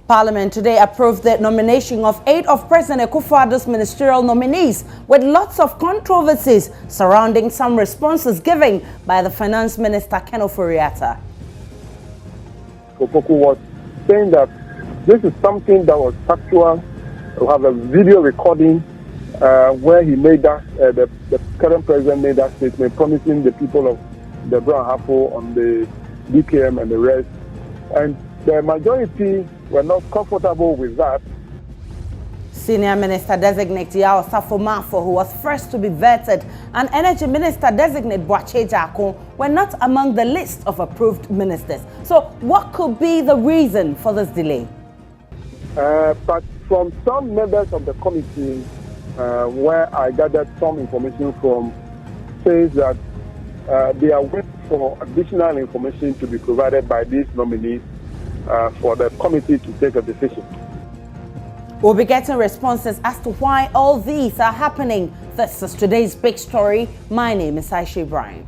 Parliament today approved the nomination of 8 of President Akufo-Addo's ministerial nominees, with lots of controversies surrounding some responses given by the Finance Minister Ken Ofori-Atta. Opoku was saying that this is something that was factual. We have a video recording where he made that, the current president made that statement promising the people of the Brown Hafo on the DKM and the rest. And the majority were not comfortable with that. Senior Minister Designate Yao Safo-Mafo, who was first to be vetted, and Energy Minister Designate Boakye Jakon were not among the list of approved ministers. So what could be the reason for this delay? But from some members of the committee, where I gathered some information from, says that they are waiting for additional information to be provided by these nominees for the committee to take a decision. We'll be getting responses as to why all these are happening. This is today's big story. My name is Aisha Brian.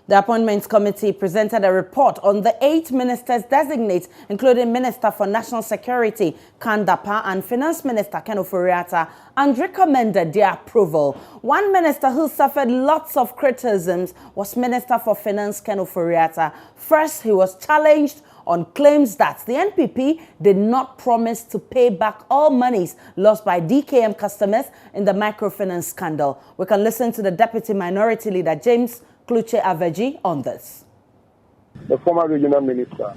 The Appointments Committee presented a report on the 8 ministers designate, including Minister for National Security, Kandapa, and Finance Minister Ken Ofori-Atta, and recommended their approval. One minister who suffered lots of criticisms was Minister for Finance Ken Ofori-Atta. First, he was challenged on claims that the NPP did not promise to pay back all monies lost by DKM customers in the microfinance scandal. We can listen to the Deputy Minority Leader, James Kluche Aveji, on this. The former regional minister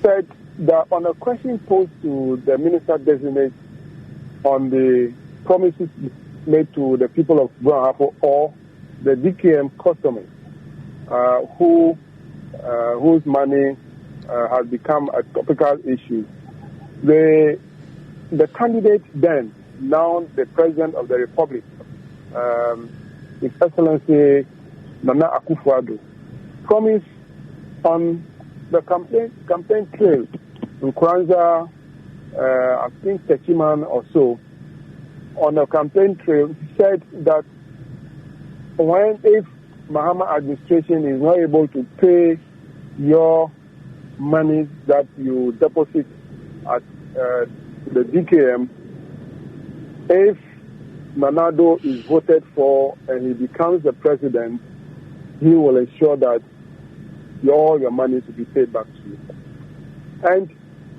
said that on a question posed to the minister designate on the promises made to the people of Brown Hafo or the DKM customers whose money has become a topical issue, the candidate then, now the President of the Republic, His Excellency Nana Akufo-Addo, promised on the campaign trail in Kwanzaa, I think 30 months or so, on the campaign trail, he said that if Mahama administration is not able to pay your money that you deposit at the DKM, if Nanado is voted for and he becomes the president, he will ensure that all your money will be paid back to you. And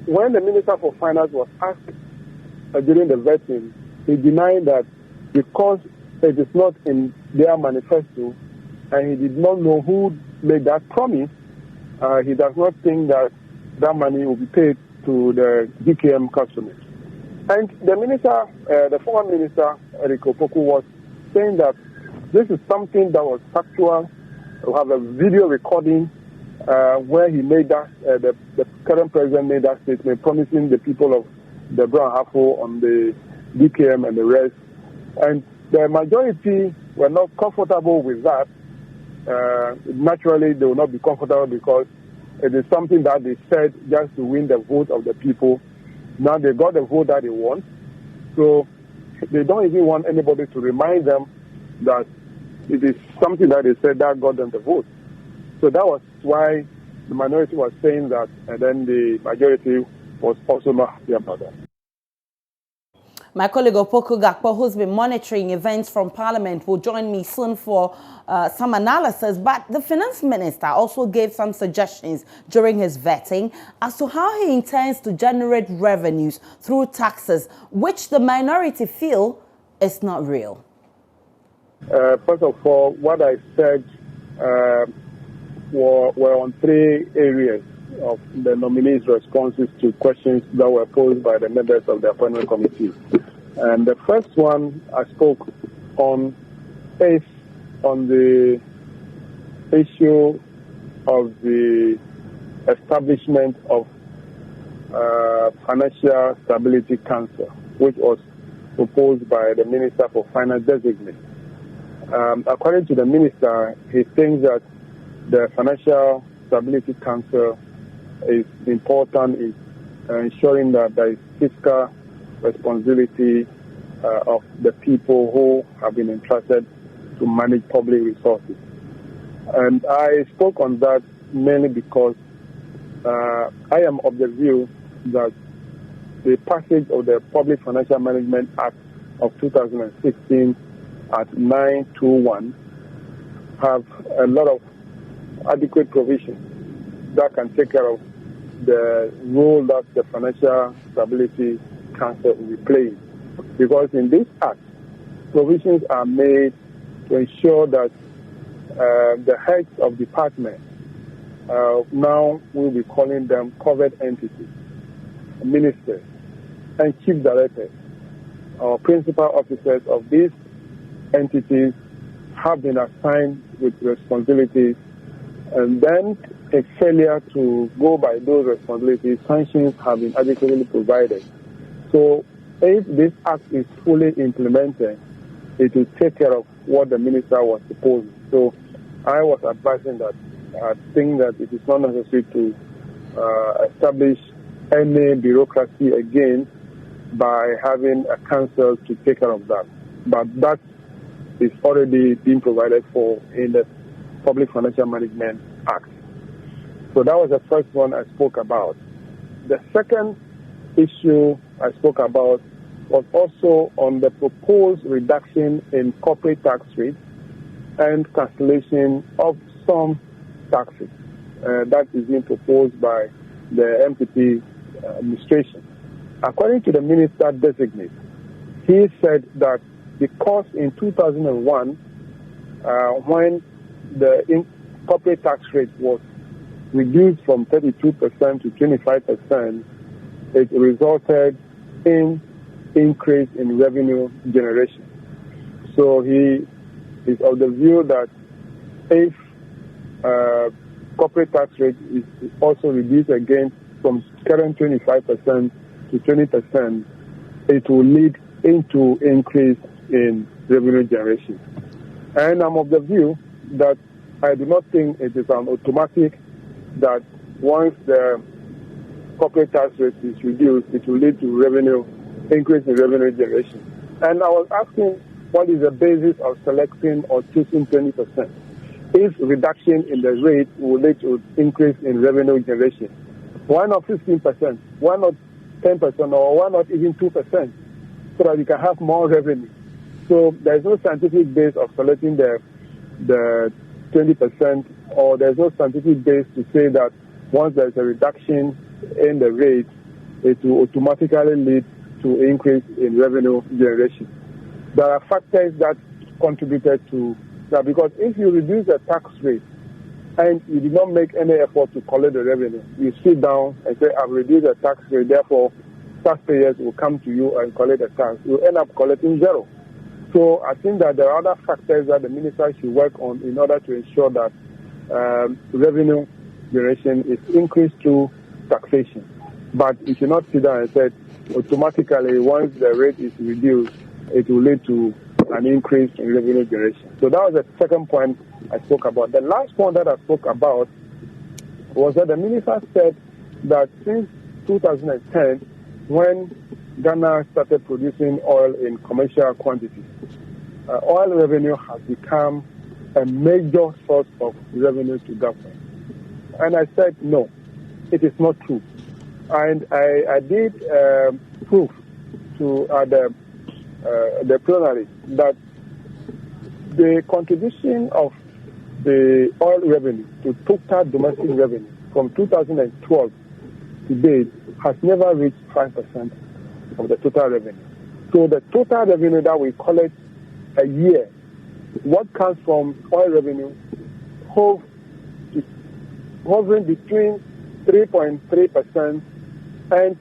when the Minister for Finance was asked during the vetting, he denied that because it is not in their manifesto and he did not know who made that promise, he does not think that that money will be paid to the DKM customers. And the minister, the former minister, Eric Opoku, was saying that this is something that was factual. We have a video recording where he made that, the current president made that statement promising the people of the Brown Hafo on the DKM and the rest. And the majority were not comfortable with that. Naturally, they will not be comfortable because it is something that they said just to win the vote of the people. Now they got the vote that they want. So they don't even want anybody to remind them that it is something that they said that got them the vote. So that was why the minority was saying that, and then the majority was also not happy about that. My colleague Opoku Gakpo, who's been monitoring events from Parliament, will join me soon for some analysis. But the Finance Minister also gave some suggestions during his vetting as to how he intends to generate revenues through taxes, which the minority feel is not real. First of all, what I said were on 3 areas of the nominees' responses to questions that were posed by the members of the Appointment Committee. And the first one I spoke on is on the issue of the establishment of Financial Stability Council, which was proposed by the Minister for Finance designate. According to the minister, he thinks that the Financial Stability Council is important in ensuring that there is fiscal responsibility of the people who have been entrusted to manage public resources. And I spoke on that mainly because I am of the view that the passage of the Public Financial Management Act of 2016 at 921 have a lot of adequate provisions that can take care of the role that the Financial Stability Council will be playing. Because in this act, provisions are made to ensure that the heads of departments, now we'll be calling them covered entities, ministers, and chief directors, or principal officers of these entities have been assigned with responsibilities, and then a failure to go by those responsibilities, sanctions have been adequately provided. So if this act is fully implemented, it will take care of what the minister was proposing. So I was advising that I think that it is not necessary to establish any bureaucracy again by having a council to take care of that. But that is already being provided for in the Public Financial Management Act. So that was the first one I spoke about. The second issue I spoke about was also on the proposed reduction in corporate tax rates and cancellation of some taxes that is being proposed by the MPP administration. According to the minister designate, he said that because in 2001, when the corporate tax rate was reduced from 32% to 25%, it resulted in increase in revenue generation. So he is of the view that if corporate tax rate is also reduced again from current 25% to 20%, it will lead into increase in revenue generation. And I'm of the view that I do not think it is an automatic that once the corporate tax rate is reduced, it will lead to increase in revenue generation. And I was asking, what is the basis of selecting or choosing 20%? If reduction in the rate will lead to increase in revenue generation, why not 15%? Why not 10%? Or why not even 2%? So that you can have more revenue. So there's no scientific base of selecting the 20%, or there's no scientific base to say that once there's a reduction in the rate, it will automatically lead to increase in revenue generation. There are factors that contributed to that, because if you reduce the tax rate and you did not make any effort to collect the revenue, you sit down and say, I've reduced the tax rate, therefore taxpayers will come to you and collect the tax. You end up collecting zero. So I think that there are other factors that the minister should work on in order to ensure that revenue generation is increased through taxation. But you should not sit down and say automatically once the rate is reduced, it will lead to an increase in revenue generation. So that was the second point I spoke about. The last point that I spoke about was that the minister said that since 2010, when Ghana started producing oil in commercial quantities, oil revenue has become a major source of revenue to government. And I said, no, it is not true. And I did prove to the plenary that the contribution of the oil revenue to total domestic revenue from 2012 to date has never reached 5% of the total revenue. So the total revenue that we collect a year, what comes from oil revenue, hovering between 3.3% and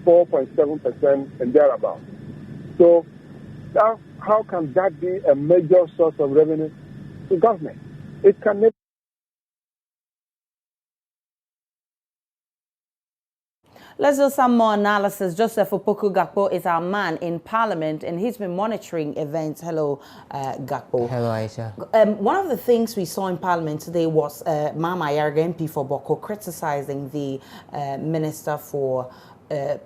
4.7% and thereabouts. So now, how can that be a major source of revenue to government? It can never. Let's do some more analysis. Joseph Opoku Gakpo is our man in Parliament, and he's been monitoring events. Hello, Gakpo. Hello, Aisha. One of the things we saw in Parliament today was Mama Yarga MP for Boko criticizing the Minister for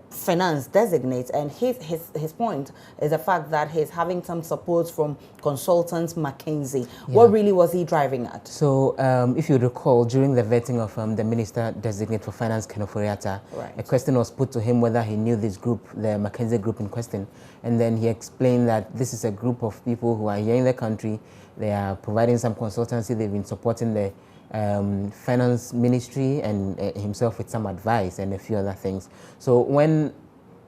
Finance designate, and his point is the fact that he's having some support from consultants McKinsey. Yeah. What really was he driving at? So if you recall, during the vetting of the Minister designate for Finance, Ken Ofori-Atta, right, a question was put to him whether he knew this group, the McKinsey group in question, and then he explained that this is a group of people who are here in the country. They are providing some consultancy. They've been supporting the finance ministry and himself with some advice and a few other things. So when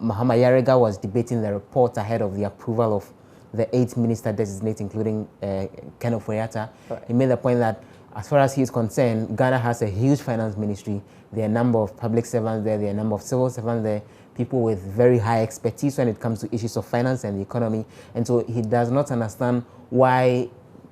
Mahama Yarega was debating the report ahead of the approval of the 8th minister designate, including Ken Ofori-Atta, right, he made the point that as far as he is concerned, Ghana has a huge finance ministry. There are a number of public servants there, there are a number of civil servants there, people with very high expertise when it comes to issues of finance and the economy. And so he does not understand why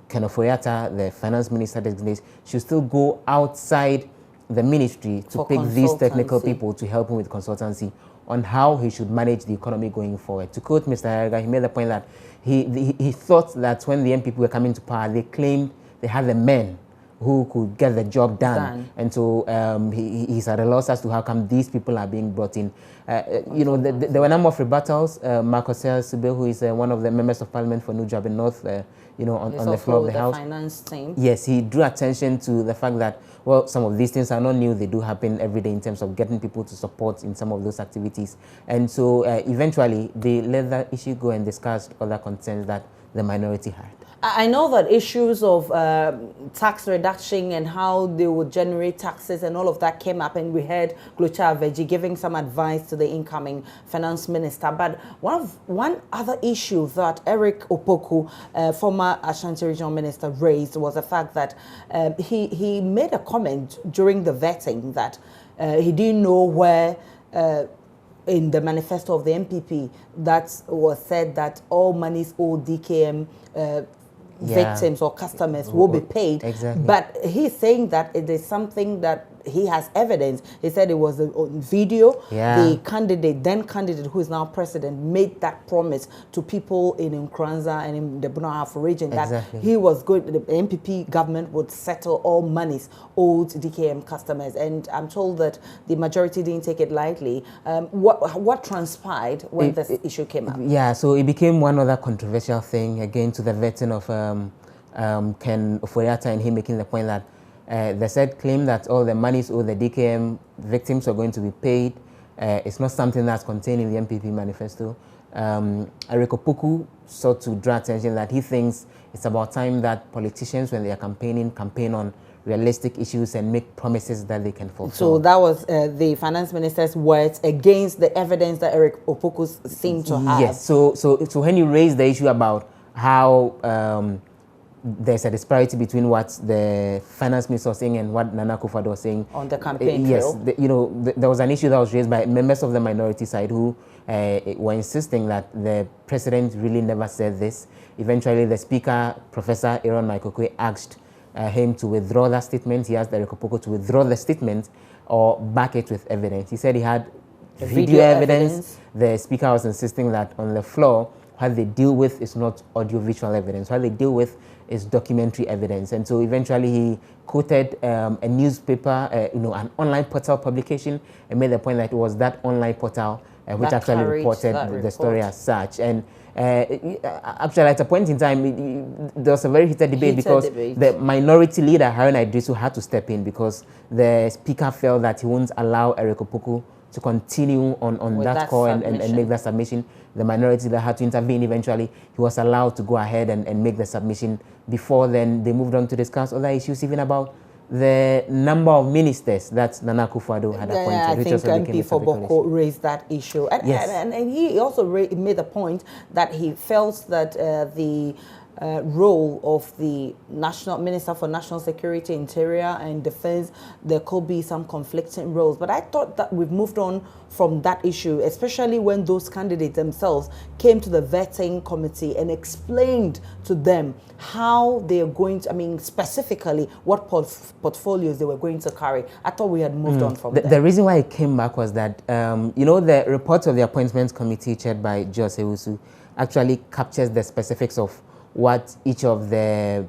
Ken Ofori-Atta, the finance minister designate, should still go outside the ministry to pick these technical people to help him with consultancy on how he should manage the economy going forward. To quote Mr. Yarega, he made the point that he thought that when the MPP were coming to power, they claimed they had the men who could get the job done. And so he's at a loss as to how come these people are being brought in. You know, there were a number of rebuttals. Marcus Sube, who is one of the members of parliament for New Jabin North, you know, on the floor of the House. Finance team. Yes, he drew attention to the fact that, well, some of these things are not new. They do happen every day in terms of getting people to support in some of those activities. And so eventually they let that issue go and discussed other concerns that the minority had. I know that issues of tax reduction and how they would generate taxes and all of that came up, and we heard Glocha Aveji giving some advice to the incoming finance minister. But one other issue that Eric Opoku, former Ashanti regional minister, raised was the fact that he made a comment during the vetting that he didn't know where in the manifesto of the MPP that was said that all monies owed DKM victims or customers will be paid. Exactly. But he's saying that it is something that he has evidence. He said it was on video. Yeah. The then candidate, who is now president, made that promise to people in Nkranza and in the Bunahafo region that he was good. The MPP government would settle all monies owed DKM customers. And I'm told that the majority didn't take it lightly. What transpired when this issue came up? Yeah, so it became one other controversial thing, again, to the vetting of Ken Ofori-Atta, and him making the point that the said claim that all the monies owed the DKM victims are going to be paid. It's not something that's contained in the MPP manifesto. Eric Opoku sought to draw attention that he thinks it's about time that politicians, when they are campaign on realistic issues and make promises that they can fulfill. So that was the finance minister's words against the evidence that Eric Opoku seemed to have. Yes. So when you raise the issue about how there's a disparity between what the finance minister was saying and what Nana Akufo-Addo was saying on the campaign trail. Yes, you know, there was an issue that was raised by members of the minority side who were insisting that the president really never said this. Eventually, the speaker, Professor Aaron Maikokwe, asked him to withdraw that statement. He asked Eric Opoku to withdraw the statement or back it with evidence. He said he had video evidence. The speaker was insisting that on the floor, what they deal with is not audiovisual evidence. What they deal with is documentary evidence. And so eventually he quoted a newspaper, you know, an online portal publication, and made the point that it was that online portal which actually reported the story as such. And actually, at a point in time, there was a very heated debate because the minority leader, Haruna Idrisu, had to step in because the speaker felt that he wouldn't allow Eric Opoku to continue on that call and make that submission. The minority that had to intervene eventually, he was allowed to go ahead and make the submission. Before then, they moved on to discuss other issues, even about the number of ministers that Nana Akufo-Addo had appointed. I think MP for Boko raised that issue. And, yes. and he also made the point that he felt that the role of the National Minister for National Security, Interior and Defense, there could be some conflicting roles. But I thought that we've moved on from that issue, especially when those candidates themselves came to the vetting committee and explained to them how they are going to, I mean, specifically what portfolios they were going to carry. I thought we had moved on from that. The reason why it came back was that, you know, the report of the appointments committee chaired by Jos Ewusu actually captures the specifics of what each of the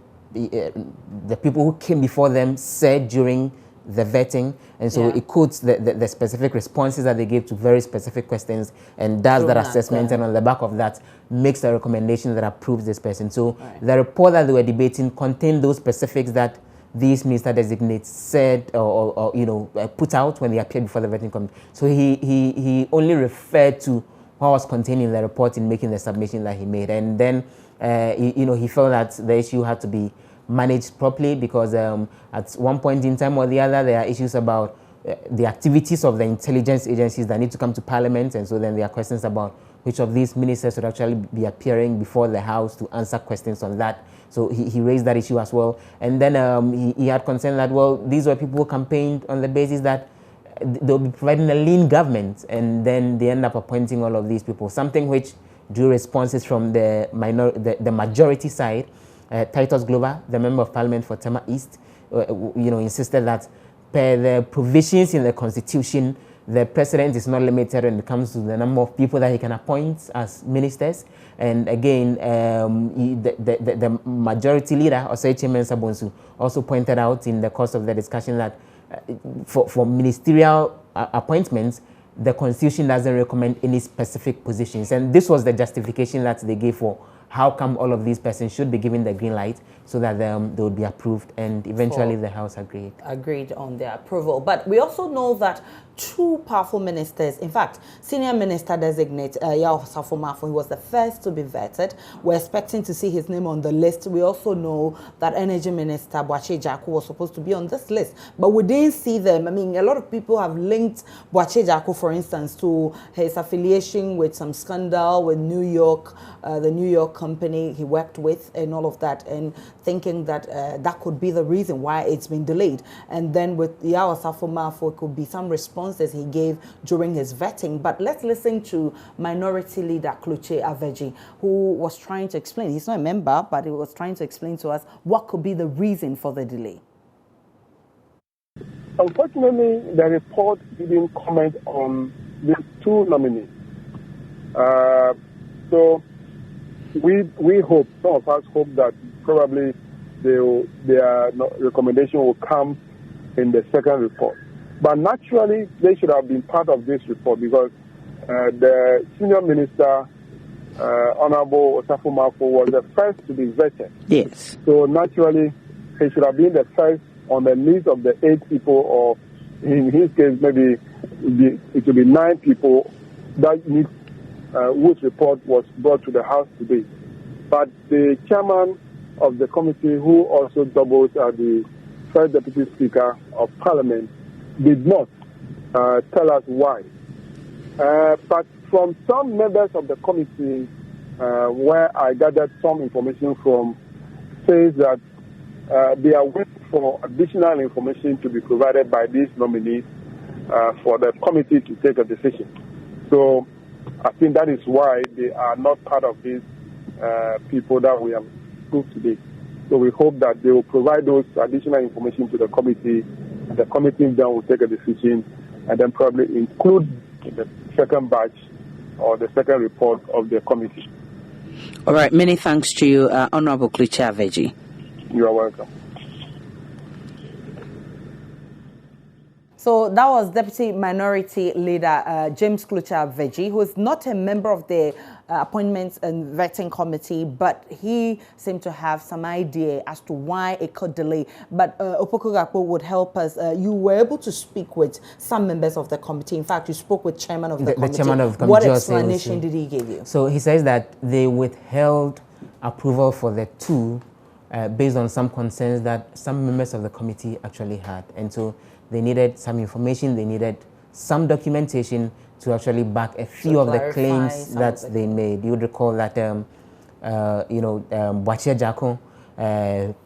people who came before them said during the vetting, and so it quotes the specific responses that they gave to very specific questions and does that assessment, and on the back of that makes a recommendation that approves this person. So the report that they were debating contained those specifics that these minister designates said or you know, put out when they appeared before the vetting committee. So he only referred to what was contained in the report in making the submission that he made, and then he felt that the issue had to be managed properly because at one point in time or the other there are issues about the activities of the intelligence agencies that need to come to Parliament, and so then there are questions about which of these ministers should actually be appearing before the House to answer questions on that. So he raised that issue as well, and then he had concern that, well, these were people who campaigned on the basis that they'll be providing a lean government, and then they end up appointing all of these people, something which drew responses from the majority side. Titus Glover, the Member of Parliament for Tema East, insisted that per the provisions in the Constitution, the President is not limited when it comes to the number of people that he can appoint as ministers. And again, the majority leader, Osei Mensa Bonsu, also pointed out in the course of the discussion that for ministerial appointments, the Constitution doesn't recommend any specific positions. And this was the justification that they gave for how come all of these persons should be given the green light so that they would be approved, and eventually the House agreed on their approval. But we also know that two powerful ministers, in fact, Senior Minister Designate Yao Safo, he was the first to be vetted. We're expecting to see his name on the list. We also know that Energy Minister Boakye Jaku was supposed to be on this list, but we didn't see them. I mean, a lot of people have linked Boakye Jaku, for instance, to his affiliation with some scandal with New York, the New York company he worked with and all of that, and thinking that that could be the reason why it's been delayed. And then with Yao Safo, it could be some responses he gave during his vetting. But let's listen to Minority Leader Kluche Aveji, who was trying to explain. He's not a member, but he was trying to explain to us what could be the reason for the delay. Unfortunately, the report didn't comment on these two nominees. So we hope, some of us hope that probably their recommendation will come in the second report. But naturally, they should have been part of this report because the senior minister, Honorable Osafo Mafo, was the first to be vetted. Yes. So naturally, he should have been the first on the list of the 8 people, or in his case, maybe it will be 9 people that need whose report was brought to the House today. But the chairman of the committee, who also doubles as the first deputy speaker of Parliament, did not tell us why. But from some members of the committee, where I gathered some information from, says that they are waiting for additional information to be provided by these nominees for the committee to take a decision. So I think that is why they are not part of these people that we have proved today. So we hope that they will provide those additional information to the committee. The committee then will take a decision and then probably include the second batch or the second report of the committee. All right. Many thanks to you, Honorable Kluche Aveji. You are welcome. So that was Deputy Minority Leader James Kluche Aveji, who is not a member of the Appointments and Vetting Committee, but he seemed to have some idea as to why it could delay. But Opoku Gakpo would help us. You were able to speak with some members of the committee. In fact, you spoke with chairman of the committee. The chairman of the committee. What explanation did he give you? So he says that they withheld approval for the 2 based on some concerns that some members of the committee actually had. And so they needed some information, they needed some documentation to actually back a few of the claims that they made. You would recall that Bwachia Jako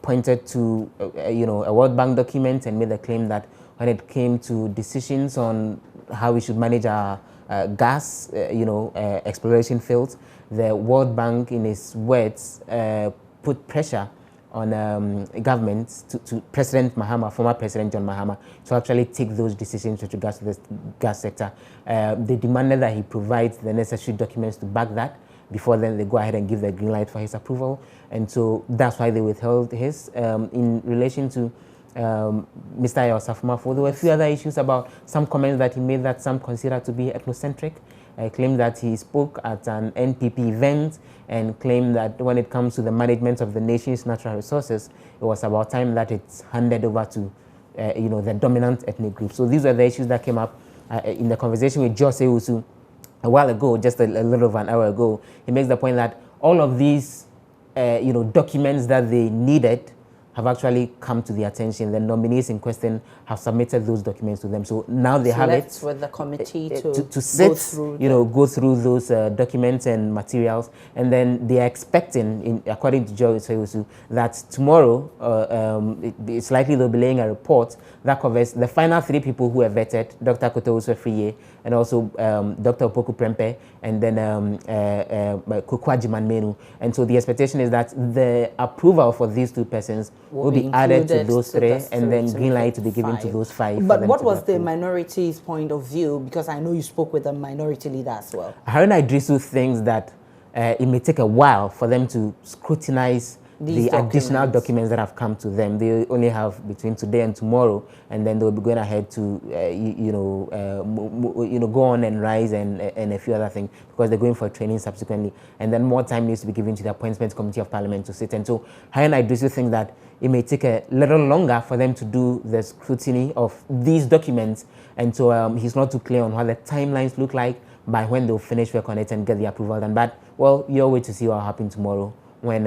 pointed to, a World Bank document and made the claim that when it came to decisions on how we should manage our gas, exploration fields, the World Bank, in its words, put pressure on governments, to President Mahama, former President John Mahama, to actually take those decisions with regards to the gas sector. They demanded that he provides the necessary documents to back that before then they go ahead and give the green light for his approval. And so that's why they withheld his. In relation to Mr. Ayosafumafo, there were a few other issues about some comments that he made that some consider to be ethnocentric. Claimed that he spoke at an NPP event and claimed that when it comes to the management of the nation's natural resources, it was about time that it's handed over to, the dominant ethnic group. So these were the issues that came up in the conversation with Jose Usu a while ago, just a little over an hour ago. He makes the point that all of these, documents that they needed have actually come to the attention. The nominees in question have submitted those documents to them. So now they have it with the committee to sit, go through those documents and materials. And then they are expecting, according to Joe Sayusu, that tomorrow, it's likely they'll be laying a report that covers the final 3 people who were vetted, Dr. Koto Friye, and also Dr. Opoku Prempe, and then Kokwa Jimanmenu. And so the expectation is that the approval for these 2 persons will be added to those 3, and then green light to be given to those 5. But what was the minority's point of view? Because I know you spoke with the minority leader as well. Haruna Idrisu thinks that it may take a while for them to scrutinize the additional documents that have come to them. They only have between today and tomorrow, and then they'll be going ahead to, go on and rise and a few other things, because they're going for training subsequently. And then more time needs to be given to the Appointments Committee of Parliament to sit. And so Haruna Idrisu thinks that it may take a little longer for them to do the scrutiny of these documents. And so he's not too clear on what the timelines look like by when they'll finish work on it and get the approval done. But, well, you'll wait to see what will happen tomorrow when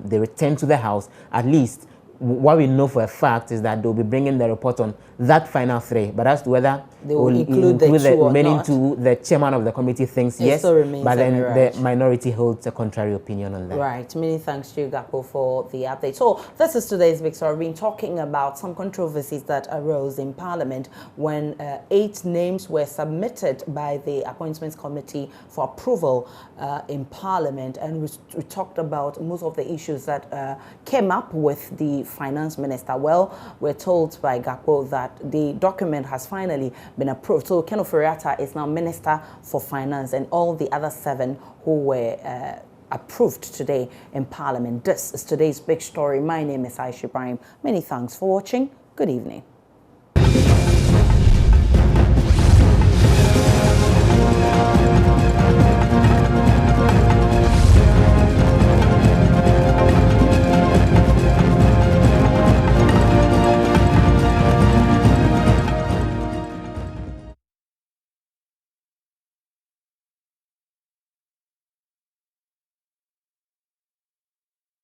they return to the House. At least what we know for a fact is that they'll be bringing the report on that final 3. But as to whether they will include the remaining 2, the chairman of the committee thinks yes, but then the minority holds a contrary opinion on that. Right. Many thanks to you, Gapo, for the update. So this is today's big story. We've been talking about some controversies that arose in Parliament when 8 names were submitted by the Appointments Committee for approval in Parliament, and we talked about most of the issues that came up with the Finance Minister. Well, we're told by Gapo that the document has finally been approved. So Ken Ofori-Atta is now Minister for Finance, and all the other 7 who were approved today in Parliament. This is today's big story. My name is Aisha Ibrahim. Many thanks for watching. Good evening.